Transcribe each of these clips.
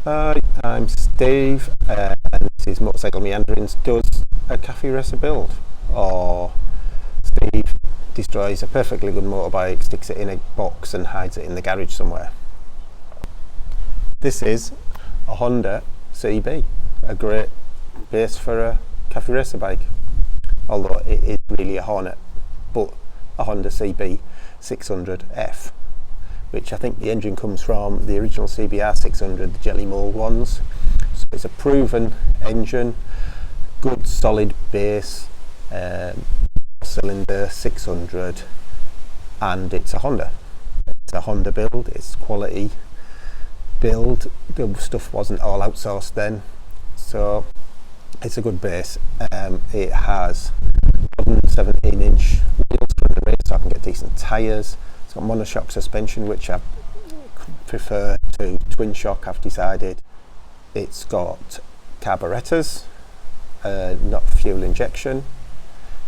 Hi, I'm Steve, and this is Motorcycle Meanderings does a Café racer build, or Steve destroys a perfectly good motorbike, sticks it in a box and hides it in the garage somewhere. This is a Honda CB, a great base for a Café racer bike, although it is really a Hornet, but a Honda CB 600F. Which I think the engine comes from the original CBR 600, the jelly mold ones. So it's a proven engine, good solid base, cylinder 600, and it's a Honda. It's a Honda build, it's quality build. The stuff wasn't all outsourced then, so it's a good base. It has 17-inch wheels for the race, so I can get decent tyres. It's got monoshock suspension, which I prefer to twin shock, I've decided. It's got carburetors, not fuel injection.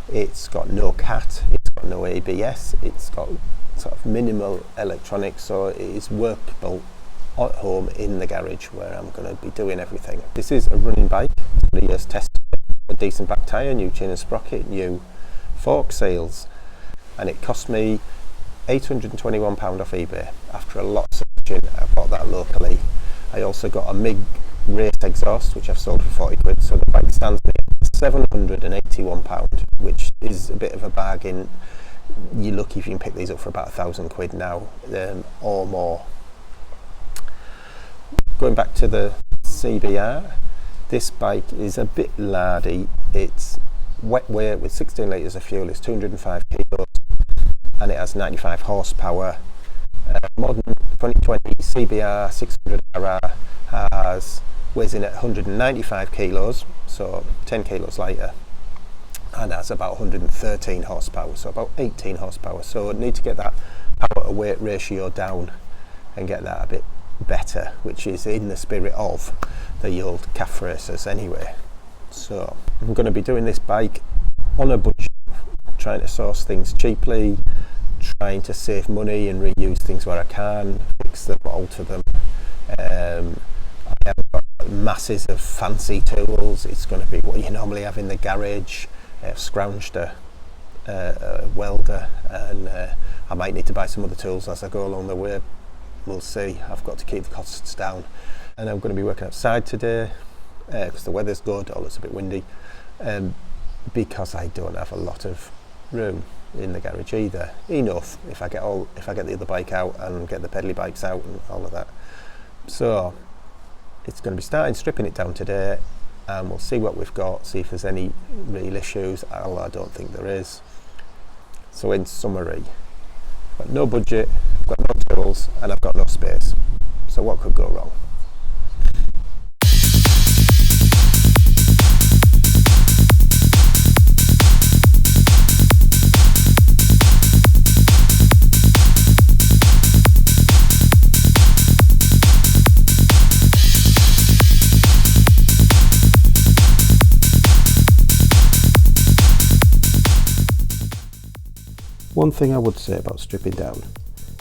It's got no CAT, it's got no ABS, it's got sort of minimal electronics, so it is workable at home in the garage where I'm going to be doing everything. This is a running bike, 3 years tested, a decent back tyre, new chain and sprocket, new fork seals, and it cost me £821 off eBay. After a lot of searching, I bought that locally. I also got a MIG race exhaust, which I've sold for 40 quid, so the bike stands me £781, which is a bit of a bargain. You're lucky if you can pick these up for about £1,000 now, or more. Going back to the CBR, this bike is a bit lardy. It's wet weight with 16 litres of fuel, it's 205 kilos. And it has 95 horsepower. Modern 2020 CBR 600RR weighs in at 195 kilos, so 10 kilos lighter, and has about 113 horsepower, so about 18 horsepower. So I need to get that power to weight ratio down and get that a bit better, which is in the spirit of the old calf racers anyway. So I'm going to be doing this bike on a budget, trying to source things cheaply, trying to save money and reuse things where I can, fix them, alter them. I have got masses of fancy tools. It's going to be what you normally have in the garage. I've scrounged a welder, and I might need to buy some other tools as I go along the way. We'll see. I've got to keep the costs down. And I'm going to be working outside today because the weather's good, although it's a bit windy, because I don't have a lot of room in the garage either. Enough if I get the other bike out and get the pedally bikes out and all of that. So it's going to be stripping it down today, and we'll see what we've got, see if there's any real issues, although I don't think there is. So in summary, I've got no budget, I've got no tools, and I've got no space. So what could go wrong? One thing I would say about stripping down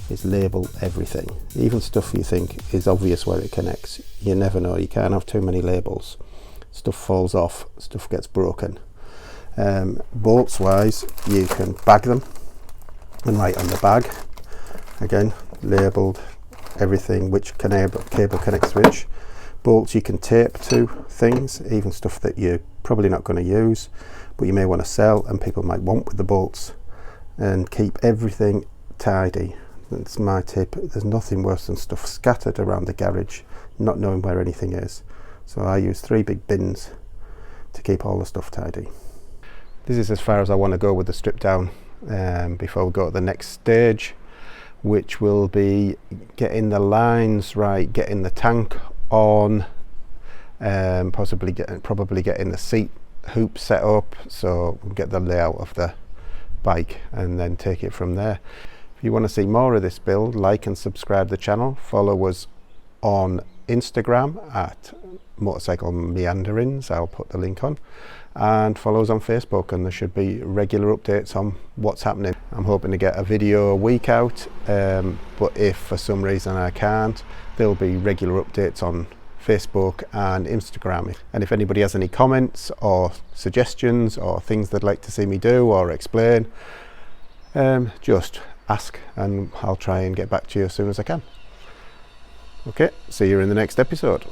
is label everything, even stuff you think is obvious where it connects. You never know, you can't have too many labels. Stuff falls off, stuff gets broken. Bolts wise, you can bag them and write on the bag, again labelled everything, which cable connects to which. Bolts you can tape to things, even stuff that you're probably not going to use but you may want to sell and people might want with the bolts. And keep everything tidy. That's my tip. There's nothing worse than stuff scattered around the garage, not knowing where anything is. So I use 3 big bins to keep all the stuff tidy. This is as far as I want to go with the strip down before we go to the next stage, which will be getting the lines right, getting the tank on, probably getting the seat hoop set up, so we'll get the layout of the bike and then take it from there. If you want to see more of this build, like and subscribe to the channel. Follow us on Instagram at Motorcycle Meanderings, I'll put the link on, and follow us on Facebook, and there should be regular updates on what's happening. I'm hoping to get a video a week out, but if for some reason I can't, there'll be regular updates on Facebook and Instagram. And if anybody has any comments or suggestions or things they'd like to see me do or explain, just ask and I'll try and get back to you as soon as I can. Okay, see you in the next episode.